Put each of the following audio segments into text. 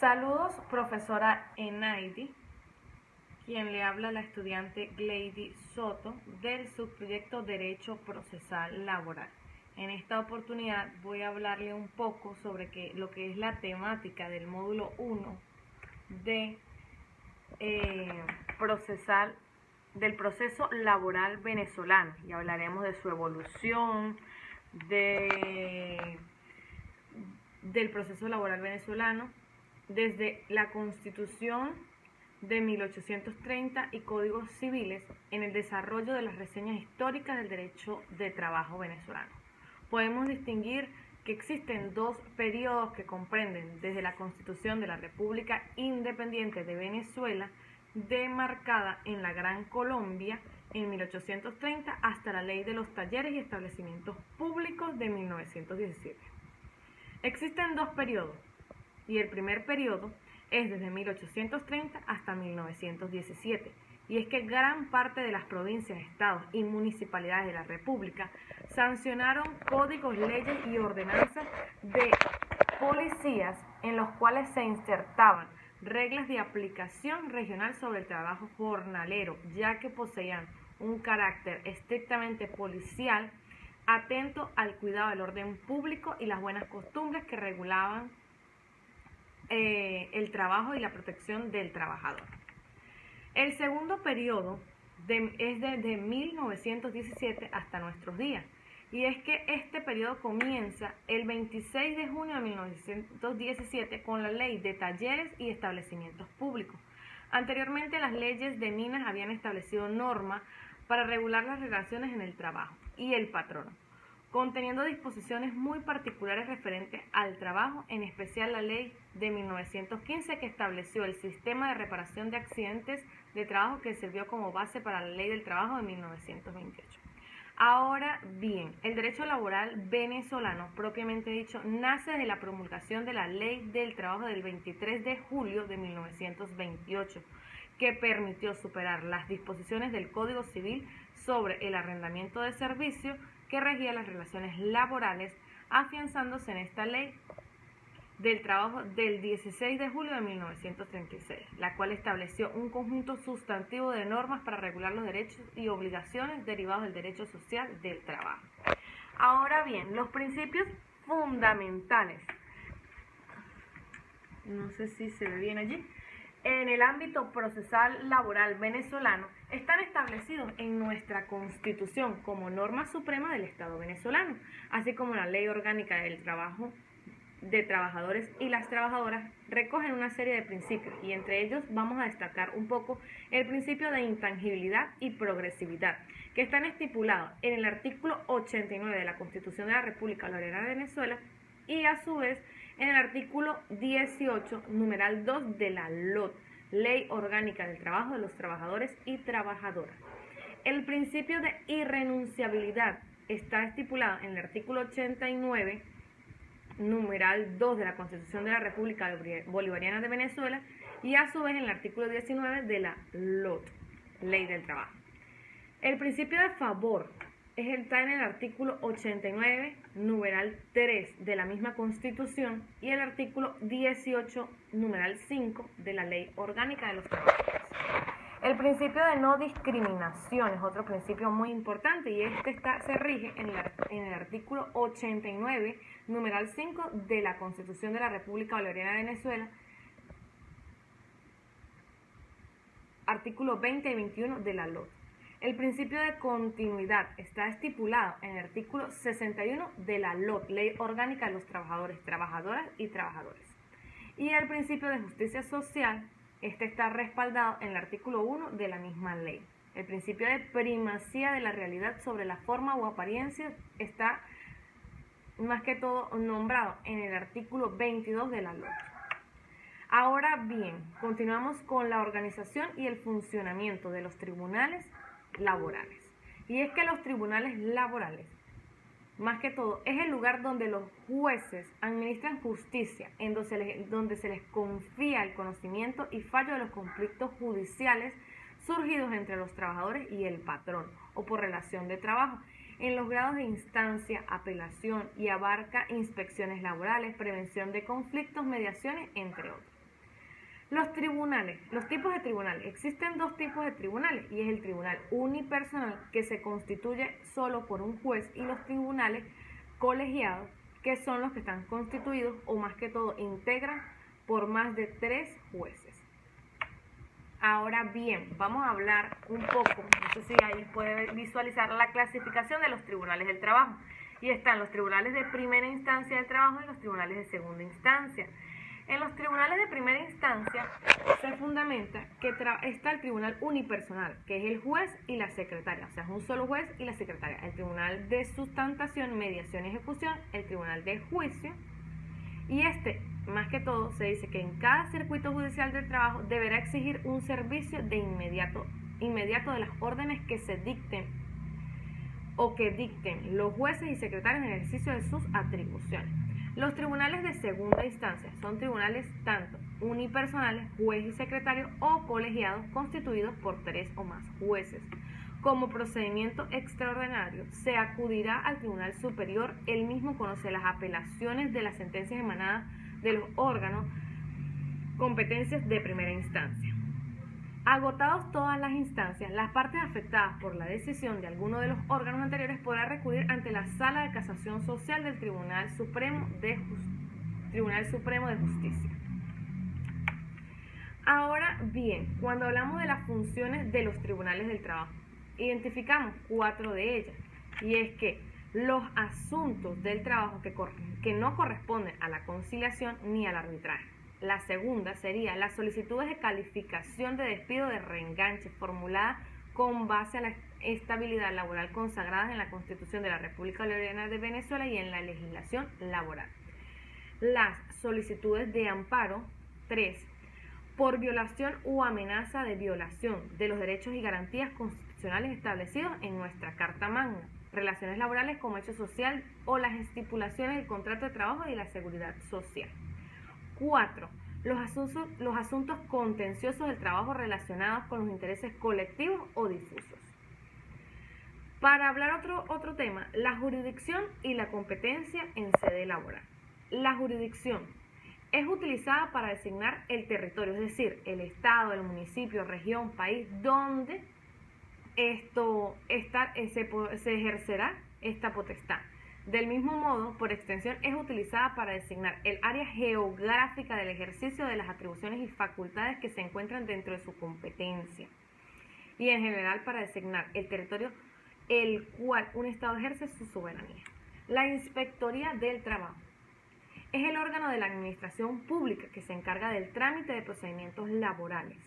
Saludos, profesora Enaidi, quien le habla a la estudiante Glady Soto del subproyecto Derecho Procesal Laboral. En esta oportunidad voy a hablarle un poco sobre lo que es la temática del módulo 1 de del proceso laboral venezolano, y hablaremos de su evolución, del proceso laboral venezolano desde la Constitución de 1830 y códigos civiles en el desarrollo de las reseñas históricas del derecho de trabajo venezolano. Podemos distinguir que existen dos periodos que comprenden desde la Constitución de la República Independiente de Venezuela, demarcada en la Gran Colombia en 1830, hasta la Ley de los Talleres y Establecimientos Públicos de 1917. Existen dos periodos, y el primer periodo es desde 1830 hasta 1917, y es que gran parte de las provincias, estados y municipalidades de la República sancionaron códigos, leyes y ordenanzas de policías en los cuales se insertaban reglas de aplicación regional sobre el trabajo jornalero, ya que poseían un carácter estrictamente policial, atento al cuidado del orden público y las buenas costumbres que regulaban el trabajo y la protección del trabajador. El segundo periodo es desde 1917 hasta nuestros días, y es que este periodo comienza el 26 de junio de 1917 con la Ley de Talleres y Establecimientos Públicos. Anteriormente, las leyes de minas habían establecido normas para regular las relaciones en el trabajo y el patrono, conteniendo disposiciones muy particulares referentes al trabajo, en especial la ley de 1915, que estableció el sistema de reparación de accidentes de trabajo, que sirvió como base para la ley del trabajo de 1928. Ahora bien, el derecho laboral venezolano, propiamente dicho, nace de la promulgación de la ley del trabajo del 23 de julio de 1928, que permitió superar las disposiciones del Código Civil sobre el arrendamiento de servicios, que regía las relaciones laborales, afianzándose en esta ley del trabajo del 16 de julio de 1936, la cual estableció un conjunto sustantivo de normas para regular los derechos y obligaciones derivados del derecho social del trabajo. Ahora bien, los principios fundamentales, no sé si se ve bien allí, en el ámbito procesal laboral venezolano están establecidos en nuestra Constitución como norma suprema del Estado venezolano, así como la Ley Orgánica del Trabajo de Trabajadores y las Trabajadoras recogen una serie de principios, y entre ellos vamos a destacar un poco el principio de intangibilidad y progresividad, que están estipulados en el artículo 89 de la Constitución de la República Bolivariana de Venezuela, y a su vez en el artículo 18, numeral 2 de la LOT, Ley Orgánica del Trabajo de los Trabajadores y Trabajadoras. El principio de irrenunciabilidad está estipulado en el artículo 89, numeral 2 de la Constitución de la República Bolivariana de Venezuela, y a su vez en el artículo 19 de la LOT, Ley del Trabajo. El principio de favor está en el artículo 89, numeral 3 de la misma Constitución, y el artículo 18, numeral 5 de la Ley Orgánica de los Trabajadores. El principio de no discriminación es otro principio muy importante, y se rige en el artículo 89, numeral 5 de la Constitución de la República Bolivariana de Venezuela, artículo 20 y 21 de la LOT. El principio de continuidad está estipulado en el artículo 61 de la LOT, Ley Orgánica de los Trabajadores, Trabajadoras y Trabajadores. Y el principio de justicia social está respaldado en el artículo 1 de la misma ley. El principio de primacía de la realidad sobre la forma o apariencia está más que todo nombrado en el artículo 22 de la LOT. Ahora bien, continuamos con la organización y el funcionamiento de los tribunales laborales. Y es que los tribunales laborales, más que todo, es el lugar donde los jueces administran justicia, en donde se les confía el conocimiento y fallo de los conflictos judiciales surgidos entre los trabajadores y el patrón, o por relación de trabajo, en los grados de instancia, apelación, y abarca inspecciones laborales, prevención de conflictos, mediaciones, entre otros. Los tribunales, los tipos de tribunales. Existen dos tipos de tribunales y es el tribunal unipersonal que se constituye solo por un juez y los tribunales colegiados que son los que están constituidos o más que todo integran por más de 3 jueces. Ahora bien, vamos a hablar un poco, no sé si ahí puede visualizar la clasificación de los tribunales del trabajo. Y están los tribunales de primera instancia del trabajo y los tribunales de segunda instancia. En los tribunales de primera instancia se fundamenta que está el tribunal unipersonal, que es el juez y la secretaria, o sea, es un solo juez y la secretaria. El tribunal de sustantación, mediación y ejecución, el tribunal de juicio. Y más que todo, se dice que en cada circuito judicial del trabajo deberá exigir un servicio de inmediato de las órdenes que se dicten o que dicten los jueces y secretarios en ejercicio de sus atribuciones. Los tribunales de segunda instancia son tribunales tanto unipersonales, juez y secretario, o colegiados constituidos por 3 o más jueces. Como procedimiento extraordinario, se acudirá al Tribunal Superior. Él mismo conoce las apelaciones de las sentencias emanadas de los órganos competencias de primera instancia. Agotados todas las instancias, las partes afectadas por la decisión de alguno de los órganos anteriores podrán recurrir ante la Sala de Casación Social del Tribunal Supremo de Justicia. Ahora bien, cuando hablamos de las funciones de los tribunales del trabajo, identificamos 4 de ellas, y es que los asuntos del trabajo que no corresponden a la conciliación ni al arbitraje. La segunda sería las solicitudes de calificación de despido de reenganche formuladas con base a la estabilidad laboral consagradas en la Constitución de la República Bolivariana de Venezuela y en la legislación laboral. Las solicitudes de amparo, 3, por violación o amenaza de violación de los derechos y garantías constitucionales establecidos en nuestra Carta Magna, relaciones laborales como hecho social o las estipulaciones del contrato de trabajo y la seguridad social. 4. Los asuntos contenciosos del trabajo relacionados con los intereses colectivos o difusos. Para hablar otro tema, la jurisdicción y la competencia en sede laboral. La jurisdicción es utilizada para designar el territorio, es decir, el estado, el municipio, región, país, donde se ejercerá esta potestad. Del mismo modo, por extensión, es utilizada para designar el área geográfica del ejercicio de las atribuciones y facultades que se encuentran dentro de su competencia. Y en general para designar el territorio el cual un Estado ejerce su soberanía. La Inspectoría del Trabajo es el órgano de la administración pública que se encarga del trámite de procedimientos laborales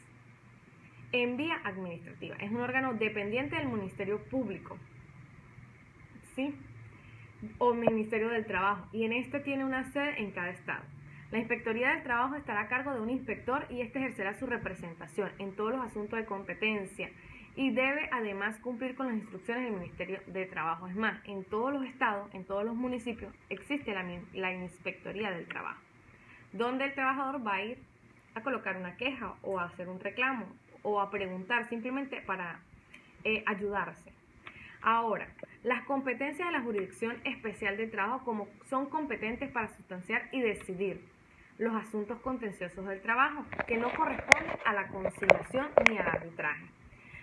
en vía administrativa. Es un órgano dependiente del Ministerio Público, ¿sí?, o Ministerio del Trabajo, y en este tiene una sede en cada estado. La Inspectoría del Trabajo estará a cargo de un inspector y este ejercerá su representación en todos los asuntos de competencia y debe además cumplir con las instrucciones del Ministerio de Trabajo. Es más, en todos los estados, en todos los municipios existe la Inspectoría del Trabajo, donde el trabajador va a ir a colocar una queja o a hacer un reclamo o a preguntar simplemente para ayudarse. Ahora, las competencias de la Jurisdicción Especial de Trabajo como son competentes para sustanciar y decidir los asuntos contenciosos del trabajo que no corresponden a la conciliación ni al arbitraje.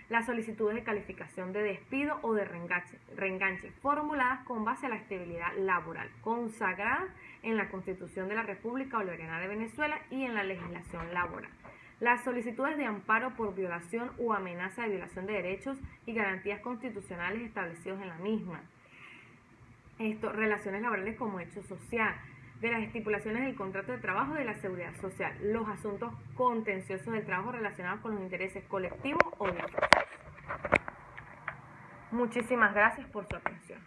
Las solicitudes de calificación de despido o de reenganche formuladas con base a la estabilidad laboral consagrada en la Constitución de la República Bolivariana de Venezuela y en la legislación laboral. Las solicitudes de amparo por violación o amenaza de violación de derechos y garantías constitucionales establecidos en la misma. Relaciones laborales como hecho social, de las estipulaciones del contrato de trabajo y de la seguridad social. Los asuntos contenciosos del trabajo relacionados con los intereses colectivos o difusos. Muchísimas gracias por su atención.